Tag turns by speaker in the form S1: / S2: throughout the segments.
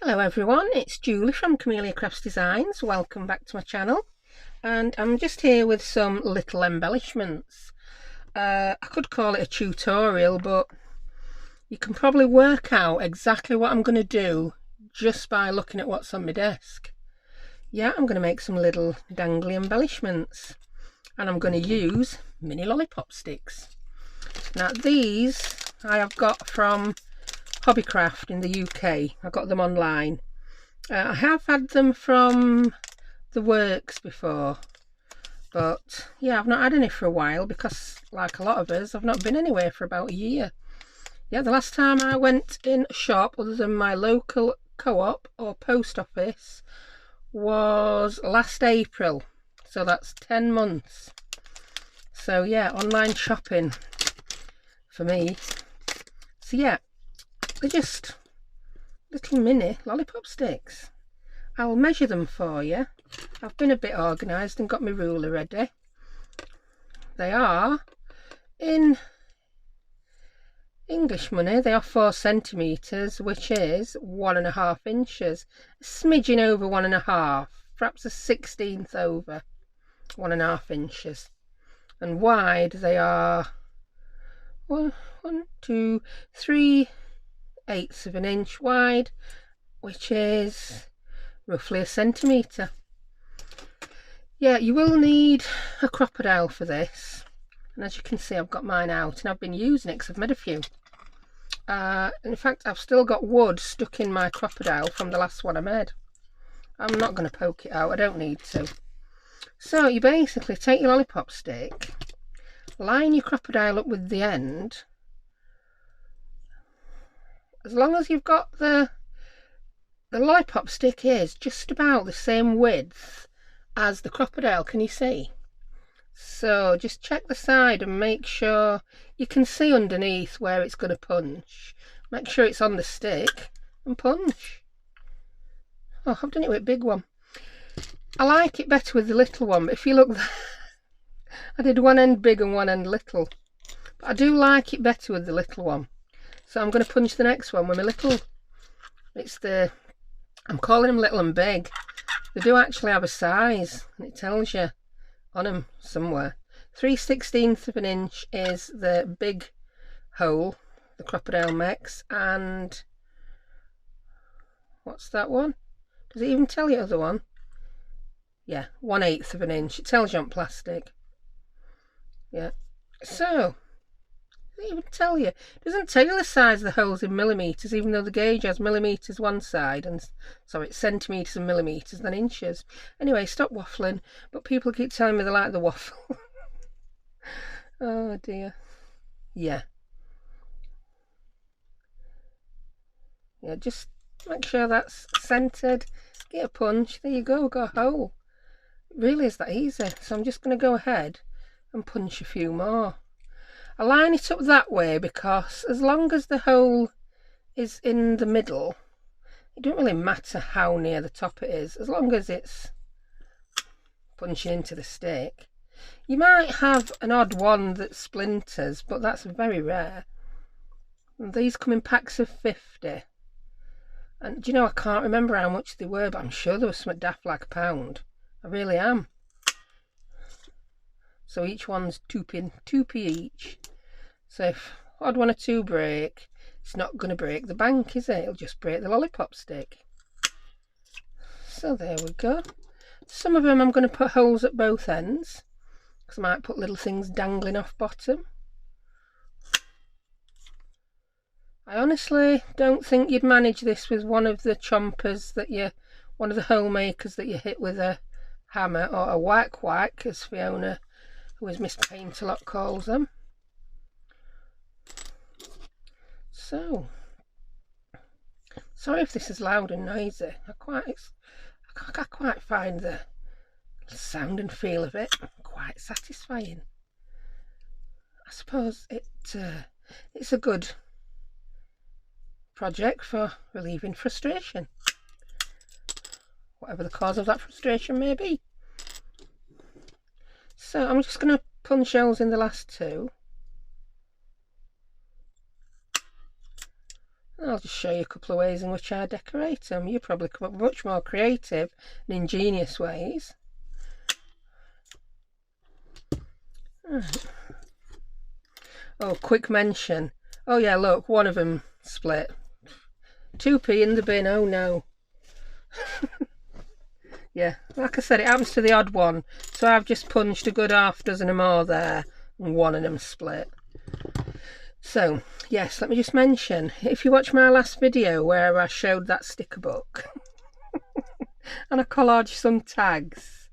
S1: Hello everyone, it's Julie from Camellia Crafts Designs. Welcome back to my channel, and I'm just here with some little embellishments. I could call it a tutorial, but you can probably work out exactly what I'm going to do just by looking at what's on my desk. Yeah, I'm going to make some little dangly embellishments, and I'm going to use mini lollipop sticks. Now these I have got from Hobbycraft in the UK. I got them online. I have had them from the works before, but yeah, I've not had any for a while because, like a lot of us, I've not been anywhere for about a year. Yeah, the last time I went in a shop other than my local co-op or post office was last April, so that's 10 months. So yeah, online shopping for me. So yeah, they're just little mini lollipop sticks. I'll measure them for you. I've been a bit organised and got my ruler ready. They are, in English money, they are 4 centimetres, which is 1.5 inches. A smidgen over 1.5, perhaps a 16th over 1.5 inches. And wide they are 3/8 of an inch wide, which is roughly a centimetre. Yeah, you will need a crocodile for this, and as you can see I've got mine out and I've been using it because I've made a few. In fact, I've still got wood stuck in my crocodile from the last one I made. I'm not going to poke it out, I don't need to. So you basically take your lollipop stick, line your crocodile up with the end. As long as you've got the lollipop stick is just about the same width as the crocodile, can you see? So just check the side and make sure you can see underneath where it's going to punch. Make sure it's on the stick and punch. Oh, I've done it with a big one. I like it better with the little one, but if you look, I did one end big and one end little. But I do like it better with the little one. So I'm going to punch the next one with my little. I'm calling them little and big. They do actually have a size, and it tells you on them somewhere. 3/16 of an inch is the big hole the crocodile makes, and what's that one? Does it even tell you the other one? Yeah, 1/8 of an inch. It tells you on plastic. Yeah. So doesn't even tell you. It doesn't tell you the size of the holes in millimetres, even though the gauge has millimetres one side and sorry, it's centimetres and millimetres, then inches. Anyway, stop waffling, but people keep telling me they like the waffle. Oh dear. Yeah, just make sure that's centred. Get a punch. There you go, got a hole. It really is that easy. So I'm just going to go ahead and punch a few more. I line it up that way because as long as the hole is in the middle, it doesn't really matter how near the top it is, as long as it's punching into the stick. You might have an odd one that splinters, but that's very rare. And these come in packs of 50. And do you know, I can't remember how much they were, but I'm sure there was something daft like £1. I really am. So each one's 2p each. So if odd one or two break, it's not going to break the bank, is it? It'll just break the lollipop stick. So there we go. Some of them I'm going to put holes at both ends, because I might put little things dangling off bottom. I honestly don't think you'd manage this with one of the chompers one of the hole makers that you hit with a hammer, or a whack, as Fiona, who is Miss Paintalot, calls them. So, sorry if this is loud and noisy. I quite find the sound and feel of it quite satisfying. I suppose it's a good project for relieving frustration, whatever the cause of that frustration may be. So I'm just going to punch holes in the last two. I'll just show you a couple of ways in which I decorate them. You probably come up with much more creative and ingenious ways. Right. Oh, quick mention. Oh yeah, look, one of them split. 2p in the bin, oh no. Yeah, like I said, it happens to the odd one. So I've just punched a good half dozen or more there, and one of them split. So, yes, let me just mention, if you watch my last video where I showed that sticker book, and I collaged some tags,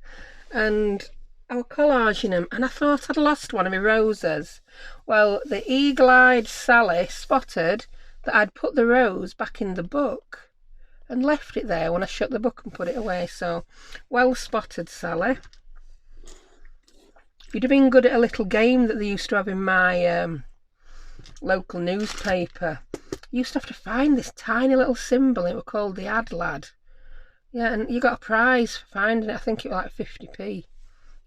S1: and I was collaging them, and I thought I'd lost one of my roses. Well, the eagle-eyed Sally spotted that I'd put the rose back in the book and left it there when I shut the book and put it away. So, well spotted, Sally. If you'd have been good at a little game that they used to have in my local newspaper, you used to have to find this tiny little symbol. It was called the Ad Lad. Yeah, and you got a prize for finding it. I think it was like 50p.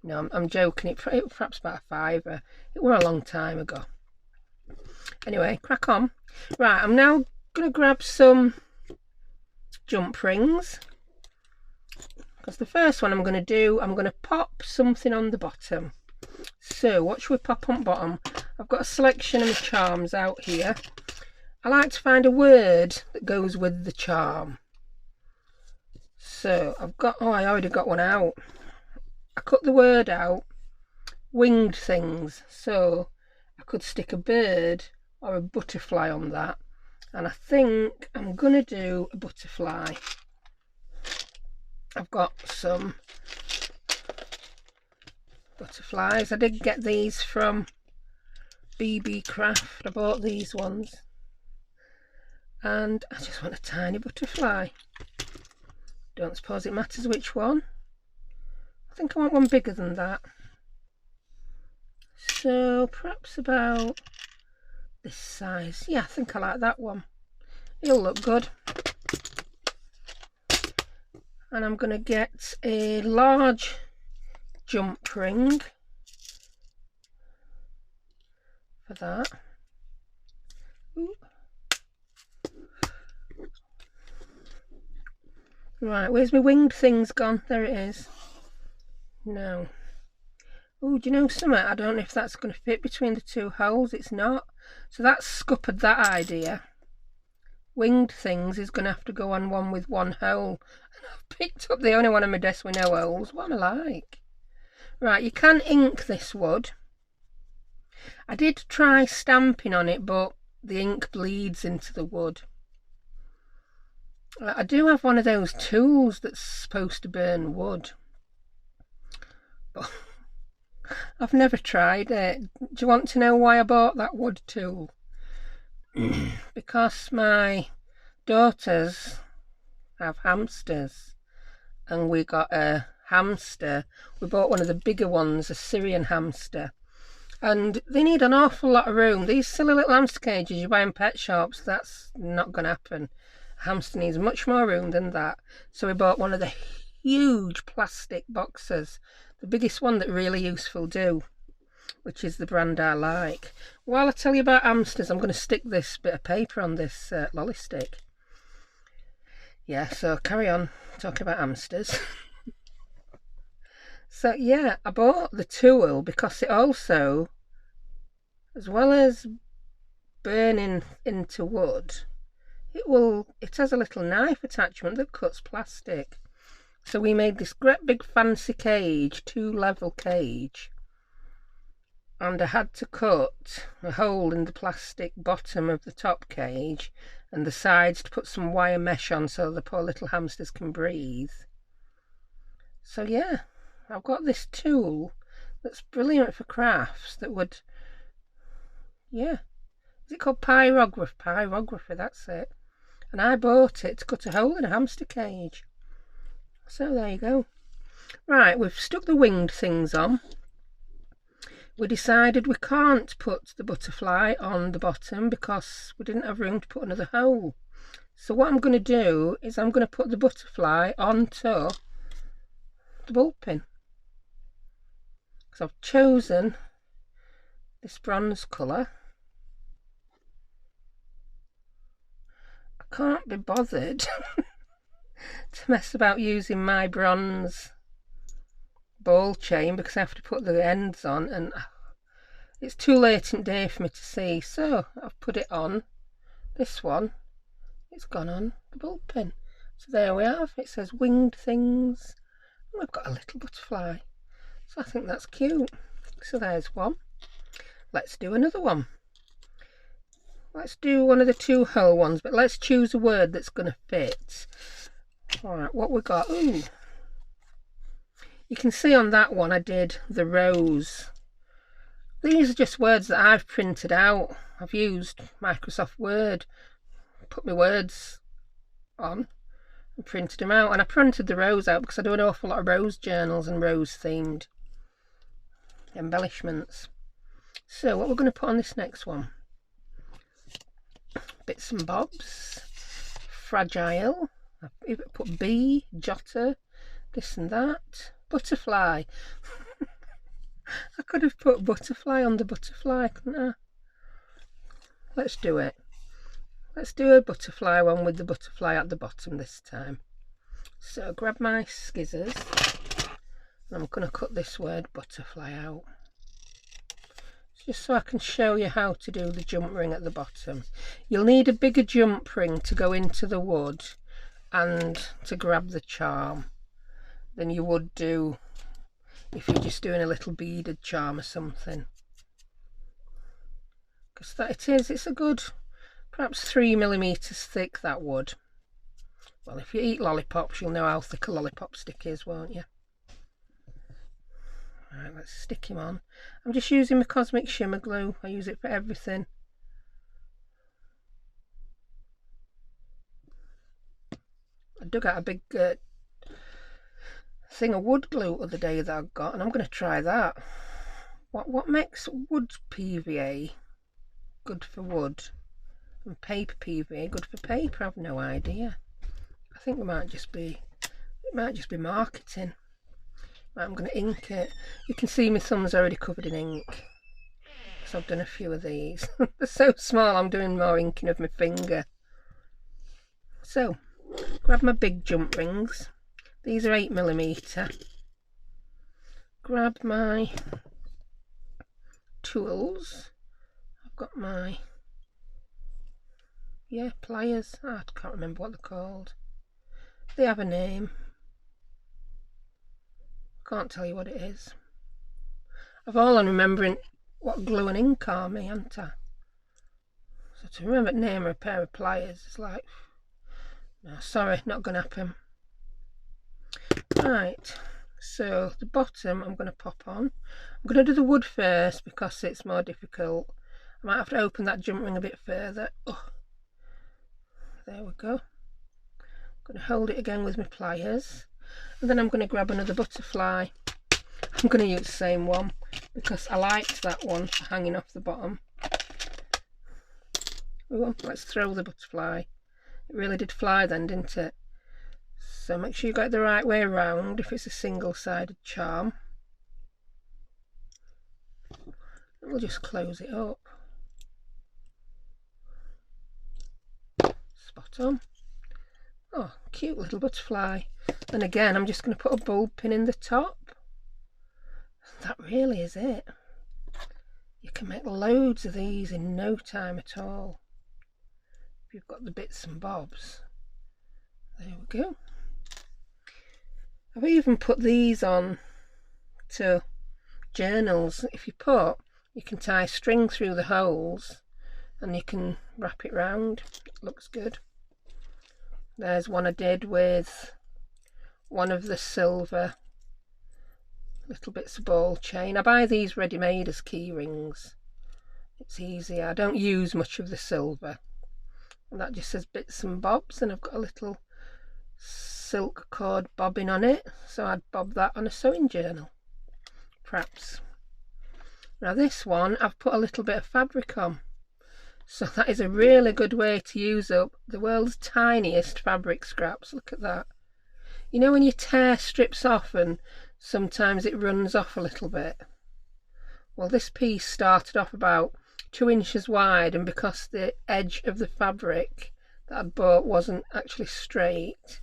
S1: No, I'm joking. It was perhaps about a £5. It were a long time ago. Anyway, crack on. Right, I'm now going to grab some jump rings, because the first one I'm going to do, I'm going to pop something on the bottom. So what should we pop on bottom? I've got a selection of my charms out here. I like to find a word that goes with the charm. So I've got, oh, I already got one out. I cut the word out, winged things, so I could stick a bird or a butterfly on that, and I think I'm going to do a butterfly. I've got some butterflies. I did get these from BB Craft. I bought these ones, and I just want a tiny butterfly. Don't suppose it matters which one. I think I want one bigger than that. So perhaps about this size. Yeah, I think I like that one. It'll look good. And I'm going to get a large jump ring for that. Ooh. Right, where's my winged things gone? There it is. No. Oh, do you know something? I don't know if that's going to fit between the two holes. It's not. So that's scuppered that idea. Winged things is going to have to go on one with one hole. And I've picked up the only one on my desk with no holes. What am I like? Right, you can ink this wood. I did try stamping on it, but the ink bleeds into the wood. I do have one of those tools that's supposed to burn wood, but I've never tried it. Do you want to know why I bought that wood tool? Because my daughters have hamsters, and we got a hamster. We bought one of the bigger ones, a Syrian hamster, and they need an awful lot of room. These silly little hamster cages you buy in pet shops, that's not going to happen. A hamster needs much more room than that. So we bought one of the huge plastic boxes, the biggest one that Really Useful do, which is the brand I like. While I tell you about hamsters, I'm going to stick this bit of paper on this lolly stick. Yeah, so carry on talking about hamsters. So yeah, I bought the tool because it also, as well as burning into wood, it has a little knife attachment that cuts plastic. So we made this great big fancy cage, 2-level cage, and I had to cut a hole in the plastic bottom of the top cage and the sides to put some wire mesh on so the poor little hamsters can breathe. So yeah, I've got this tool that's brilliant for crafts that would, yeah, is it called pyrography? Pyrography, that's it. And I bought it to cut a hole in a hamster cage. So there you go. Right, we've stuck the winged things on. We decided we can't put the butterfly on the bottom because we didn't have room to put another hole. So what I'm going to do is I'm going to put the butterfly onto the ball pin. Because I've chosen this bronze colour. can't be bothered to mess about using my bronze ball chain because I have to put the ends on, and it's too late in the day for me to see, so I've put it on. This one, it's gone on the bulb pin. So there we have, it says winged things, and we've got a little butterfly. So I think that's cute. So there's one. Let's do another one. Let's do one of the 2-hole ones, but let's choose a word that's going to fit. Alright, what we got? Ooh. You can see on that one I did the rose. These are just words that I've printed out. I've used Microsoft Word, put my words on and printed them out. And I printed the rose out because I do an awful lot of rose journals and rose themed embellishments. So what we're going to put on this next one, bits and bobs, fragile, I put bee, jotter, this and that, butterfly. I could have put butterfly on the butterfly, couldn't I? Let's do it. Let's do a butterfly one with the butterfly at the bottom this time. So grab my scissors and I'm going to cut this word butterfly out, just so I can show you how to do the jump ring at the bottom. You'll need a bigger jump ring to go into the wood and to grab the charm than you would do if you're just doing a little beaded charm or something. Because that it's a good, perhaps 3mm thick, that wood. Well, if you eat lollipops, you'll know how thick a lollipop stick is, won't you? Right, let's stick him on. I'm just using my Cosmic Shimmer glue. I use it for everything. I dug out a big thing of wood glue the other day that I got, and I'm going to try that. What makes wood PVA good for wood and paper PVA good for paper? I've no idea. I think it might just be marketing. Right, I'm going to ink it. You can see my thumb's already covered in ink, so I've done a few of these. They're so small, I'm doing more inking of my finger. So grab my big jump rings. These are 8mm. Grab my tools. I've got my pliers. I can't remember what they're called. They have a name. Can't tell you what it is. I've all on remembering what glue and ink are me, haven't I? So to remember the name of a pair of pliers is like, no, sorry, not gonna happen. Right, so the bottom I'm going to pop on. I'm going to do the wood first because it's more difficult. I might have to open that jump ring a bit further. Oh, there we go. I'm going to hold it again with my pliers, and then I'm going to grab another butterfly. I'm going to use the same one because I liked that one hanging off the bottom. Oh, let's throw the butterfly. It really did fly then, didn't it? So make sure you got it the right way around if it's a single-sided charm. And we'll just close it up. Spot on. Oh, cute little butterfly. And again, I'm just going to put a bulb pin in the top. That really is it. You can make loads of these in no time at all if you've got the bits and bobs. There we go. I've even put these on to journals. If you can tie string through the holes and you can wrap it round. It looks good. There's one I did with one of the silver little bits of ball chain. I buy these ready-made as key rings. It's easy. I don't use much of the silver. And that just says bits and bobs, and I've got a little silk cord bobbin on it, so I'd bob that on a sewing journal perhaps. Now this one I've put a little bit of fabric on, so that is a really good way to use up the world's tiniest fabric scraps. Look at that. You know when you tear strips off and sometimes it runs off a little bit? Well, this piece started off about 2 inches wide, and because the edge of the fabric that I'd bought wasn't actually straight.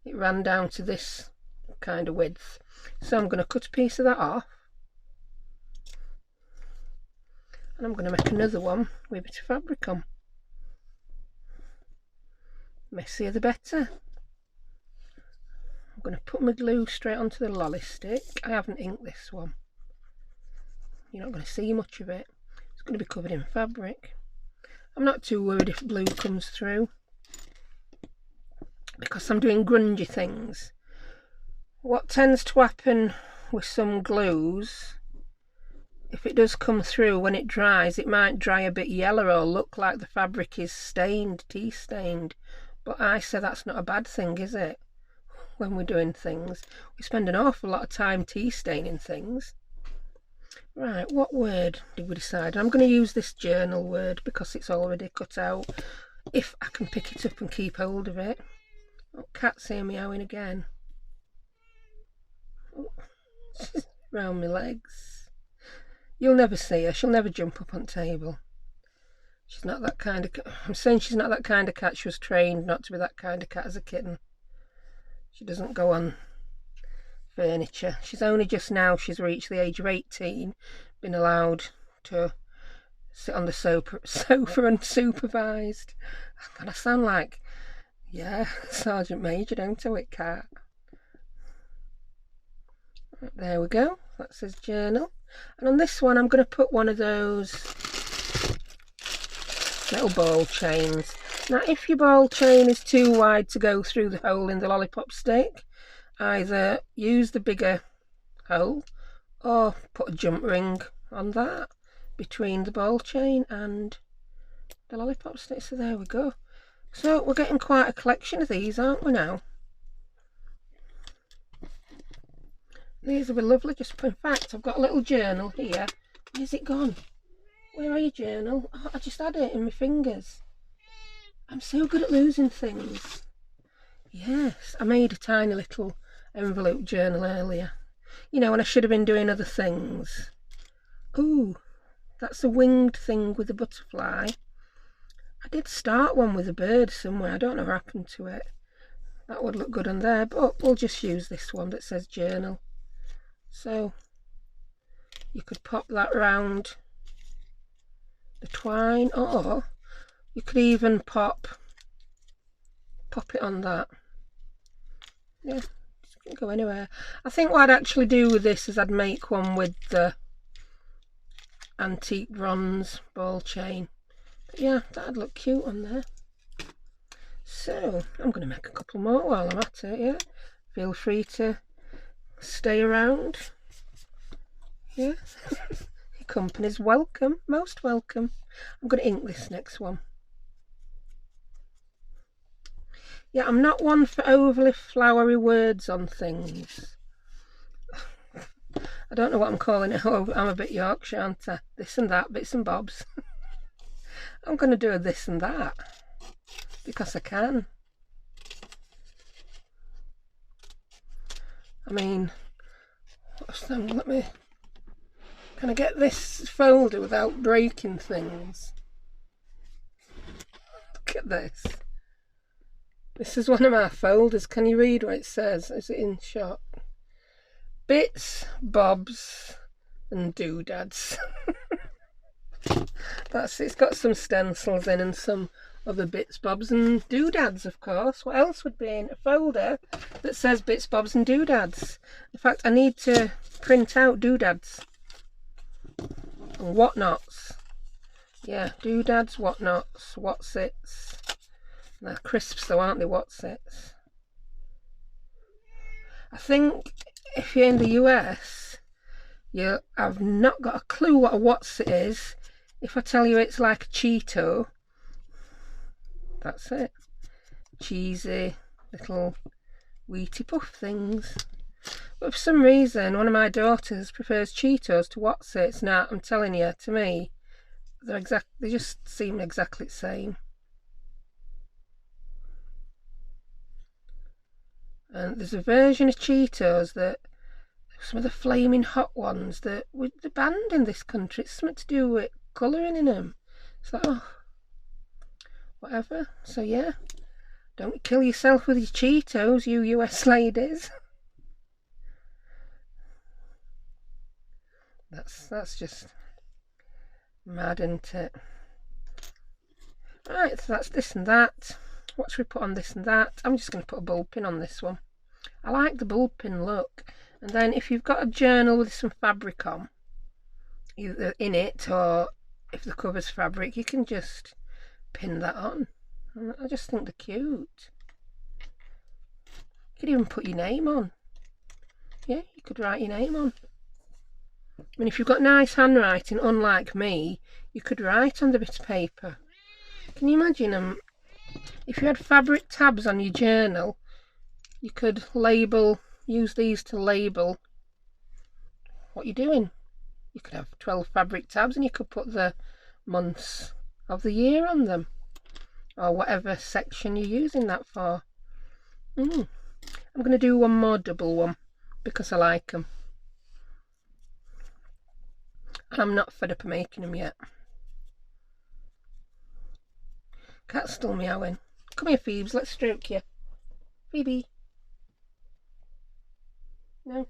S1: It ran down to this kind of width. So I'm going to cut a piece of that off. And I'm going to make another one with a bit of fabric on. Messier the better. I'm going to put my glue straight onto the lolly stick. I haven't inked this one. You're not going to see much of it. It's going to be covered in fabric. I'm not too worried if blue comes through, because I'm doing grungy things. What tends to happen with some glues, if it does come through, when it dries, it might dry a bit yellow or look like the fabric is stained, tea stained. But I say that's not a bad thing, is it? When we're doing things, we spend an awful lot of time tea staining things. Right, what word did we decide? I'm going to use this journal word because it's already cut out, if I can pick it up and keep hold of it. Oh, cat's here meowing again. Oh, she's round my legs. You'll never see her. She'll never jump up on the table. She's not that kind of cat. I'm saying she's not that kind of cat. She was trained not to be that kind of cat as a kitten. She doesn't go on furniture. She's only just now, she's reached the age of 18, been allowed to sit on the sofa unsupervised. God, I sound like, yeah, Sergeant Major, don't I, with cat? There we go. That says journal. And on this one, I'm going to put one of those little ball chains. Now, if your ball chain is too wide to go through the hole in the lollipop stick, either use the bigger hole or put a jump ring on that between the ball chain and the lollipop stick. So there we go. So we're getting quite a collection of these, aren't we now? These will be lovely. Just in fact, I've got a little journal here. Where's it gone? Where are your journal? Oh, I just had it in my fingers. I'm so good at losing things. Yes, I made a tiny little envelope journal earlier. You know, when I should have been doing other things. Ooh, that's a winged thing with a butterfly. I did start one with a bird somewhere. I don't know what happened to it. That would look good on there, but we'll just use this one that says journal. So you could pop that round the twine, or you could even pop it on that. Yeah, it can go anywhere. I think what I'd actually do with this is I'd make one with the antique bronze ball chain. But yeah, that'd look cute on there. So I'm going to make a couple more while I'm at it. Yeah, feel free to stay around. Yeah. Your company's welcome, most welcome. I'm going to ink this next one. Yeah, I'm not one for overly flowery words on things. I don't know what I'm calling it. Oh, I'm a bit Yorkshire, aren't I? This and that, bits and bobs. I'm going to do a this and that because I can. I mean, let me... Can I get this folder without breaking things? Look at this. This is one of my folders. Can you read what it says? Is it in shot? Bits, bobs and doodads. That's it. It's got some stencils in and some other bits, bobs and doodads, of course. What else would be in a folder that says bits, bobs and doodads? In fact, I need to print out doodads and whatnots. Yeah, doodads, whatnots, whatsits. They're crisps though, aren't they, whatsits? I think if you're in the US, I've not got a clue what a whatsit is. If I tell you it's like a Cheeto, that's it. Cheesy little wheaty puff things. But for some reason, one of my daughters prefers Cheetos to whatsits. Now, I'm telling you, to me, they just seem exactly the same. And there's a version of Cheetos that, some of the flaming hot ones that they're banned in this country. It's something to do with colouring in them. It's like, oh, whatever. So yeah, don't kill yourself with your Cheetos, you US ladies. That's just mad, isn't it? Right, so that's this and that. What should we put on this and that? I'm just going to put a bulb pin on this one. I like the bulb pin look. And then if you've got a journal with some fabric on, either in it or if the cover's fabric, you can just pin that on. I just think they're cute. You could even put your name on. Yeah, you could write your name on. I mean, if you've got nice handwriting, unlike me, you could write on the bit of paper. Can you imagine if you had fabric tabs on your journal, you could use these to label what you're doing. You could have 12 fabric tabs and you could put the months of the year on them, or whatever section you're using that for. I'm going to do one more double one because I like them. And I'm not fed up of making them yet. Cat's still meowing. Come here, Phoebes, let's stroke you. Phoebe. No,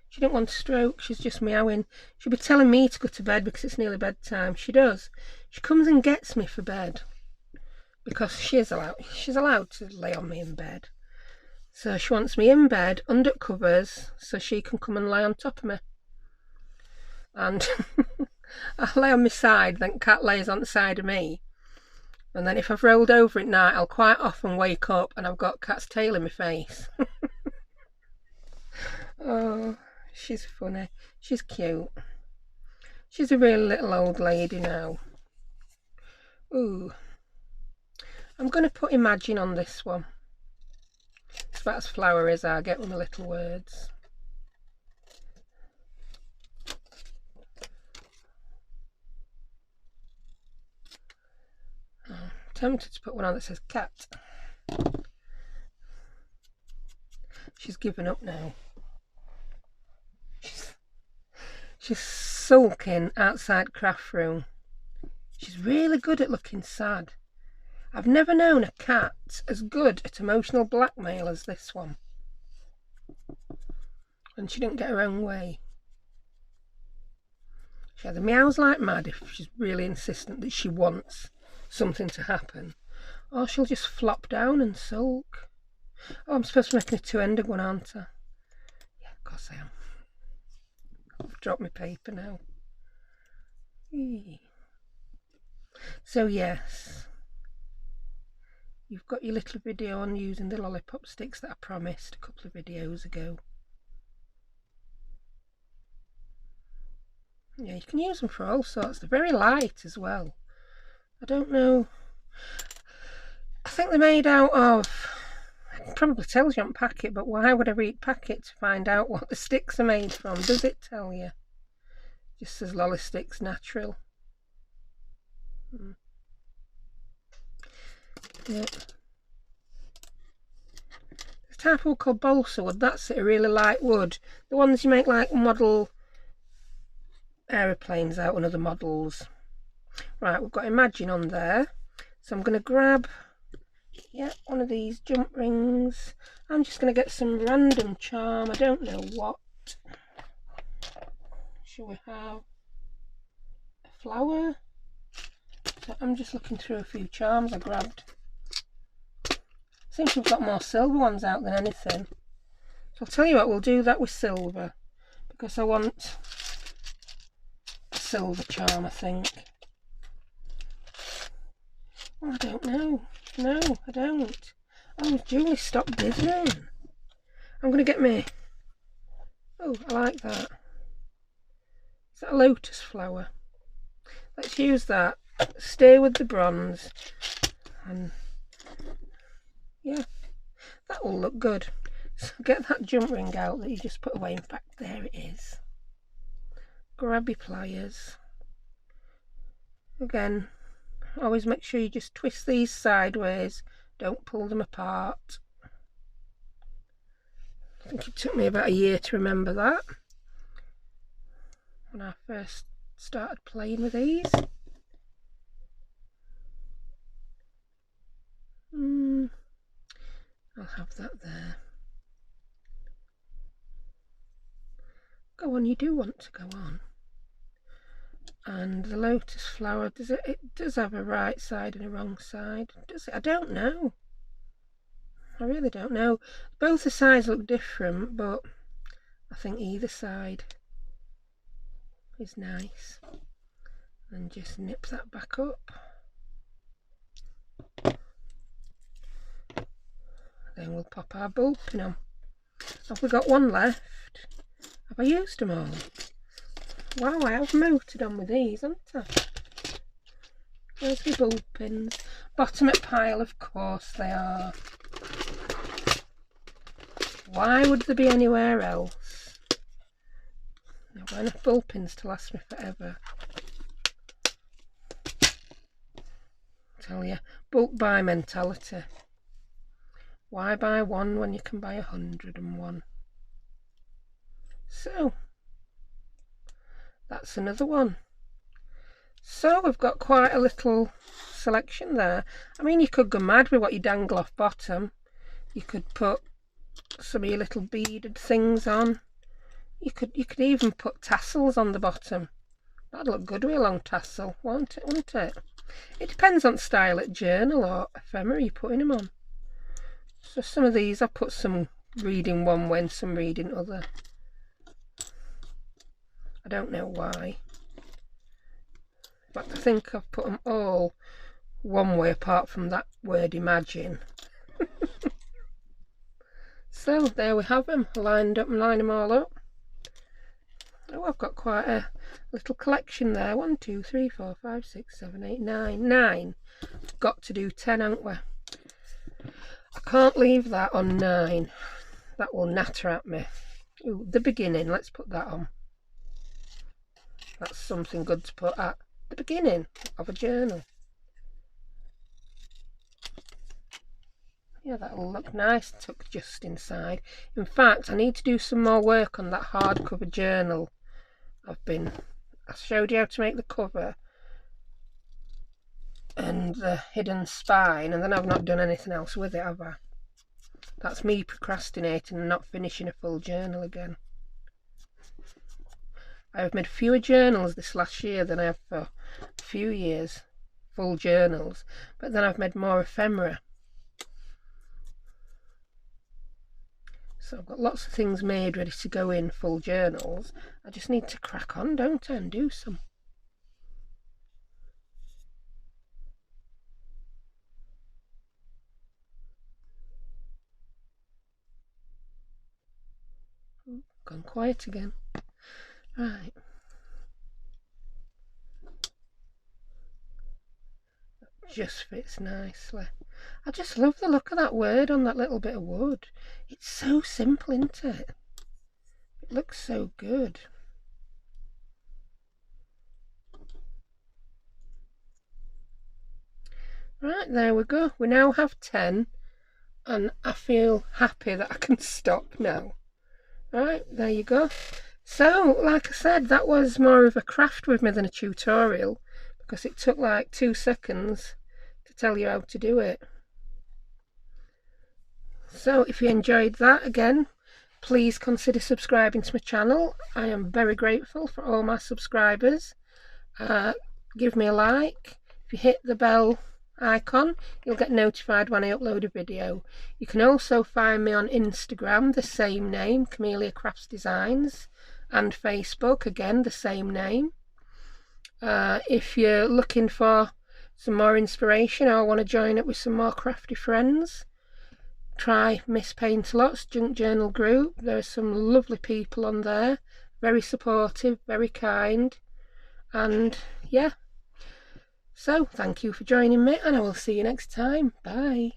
S1: she didn't want to stroke, she's just meowing. She'll be telling me to go to bed because it's nearly bedtime. She does. She comes and gets me for bed because she's allowed to lay on me in bed. So she wants me in bed, under covers, so she can come and lay on top of me. And I lay on my side, then Cat lays on the side of me. And then if I've rolled over at night, I'll quite often wake up and I've got Cat's tail in my face. Oh, she's funny. She's cute. She's a real little old lady now. Ooh. I'm going to put Imagine on this one. It's about as flowery as I get with my little words. I'm tempted to put one on that says cat. She's given up now. She's sulking outside craft room. She's really good at looking sad. I've never known a cat as good at emotional blackmail as this one. And she didn't get her own way. She either meows like mad if she's really insistent that she wants something to happen, or she'll just flop down and sulk. Oh, I'm supposed to be making a two-ended one, aren't I? Yeah, of course I am. I've dropped my paper now. So yes, you've got your little video on using the lollipop sticks that I promised a couple of videos ago. Yeah, you can use them for all sorts. They're very light as well. I don't know. I think they're made out of, it probably tells you on packet, but why would I read packet to find out what the sticks are made from? Does it tell you? Just says Lolly Sticks Natural. Yeah. There's a type of wood called balsa wood. That's it, a really light wood. The ones you make like model aeroplanes out and other models. Right, we've got Imagine on there. So I'm going to grab one of these jump rings. I'm just going to get some random charm. I don't know what. Shall we have a flower? So I'm just looking through a few charms I grabbed. Seems we've got more silver ones out than anything. So I'll tell you what, we'll do that with silver because I want a silver charm, I think. Oh, I don't know. No, I don't. Oh, Julie, stop dithering. I'm going to get me... Oh, I like that. Is that a lotus flower? Let's use that. Stay with the bronze. And yeah, that will look good. So get that jump ring out that you just put away. In fact, there it is. Grab your pliers. Again, always make sure you just twist these sideways. Don't pull them apart. I think it took me about a year to remember that when I first started playing with these. I'll have that there. Go on, you do want to go on. And the lotus flower, it does have a right side and a wrong side, does it? I don't know. I really don't know. Both the sides look different, but I think either side is nice. And just nip that back up. Then we'll pop our bulb pin on. Have we got one left? Have I used them all? Wow, I have motored on with these, haven't I? There's the bulb pins. Bottom at pile, of course they are. Why would there be anywhere else? I've got enough bulb pins to last me forever. Tell you, bulk buy mentality. Why buy one when you can buy 101? So that's another one. So we've got quite a little selection there. I mean, you could go mad with what you dangle off bottom. You could put some of your little beaded things on. You could even put tassels on the bottom. That'd look good with a long tassel, won't it? It depends on style at journal or ephemera you're putting them on. So some of these I put some reading one way and some reading other. I don't know why. But I think I've put them all one way apart from that word imagine. So there we have them, lined up and line them all up. Oh, I've got quite a little collection there. 1, 2, 3, 4, 5, 6, 7, 8, 9. 9. I've got to do 10, haven't we? I can't leave that on 9. That will natter at me. Ooh, the beginning, let's put that on. That's something good to put at the beginning of a journal. Yeah, that'll look nice tucked just inside. In fact, I need to do some more work on that hardcover journal. I showed you how to make the cover and the hidden spine, and then I've not done anything else with it, have I? That's me procrastinating and not finishing a full journal again. I have made fewer journals this last year than I have for a few years, full journals, but then I've made more ephemera. So I've got lots of things made ready to go in full journals. I just need to crack on, don't I, and do some. Ooh, gone quiet again. Right. That just fits nicely. I just love the look of that word on that little bit of wood. It's so simple, isn't it? It looks so good. Right, there we go. We now have 10 and I feel happy that I can stop now. Right, there you go. So, like I said, that was more of a craft with me than a tutorial because it took like 2 seconds to tell you how to do it. So if you enjoyed that, again, please consider subscribing to my channel. I am very grateful for all my subscribers. Give me a like. If you hit the bell icon, you'll get notified when I upload a video. You can also find me on Instagram, the same name, Camellia Crafts Designs, and Facebook, again, the same name. If you're looking for some more inspiration or want to join up with some more crafty friends, try Miss Paintalot's Junk Journal group. There are some lovely people on there, very supportive, very kind, and yeah. So thank you for joining me, and I will see you next time. Bye.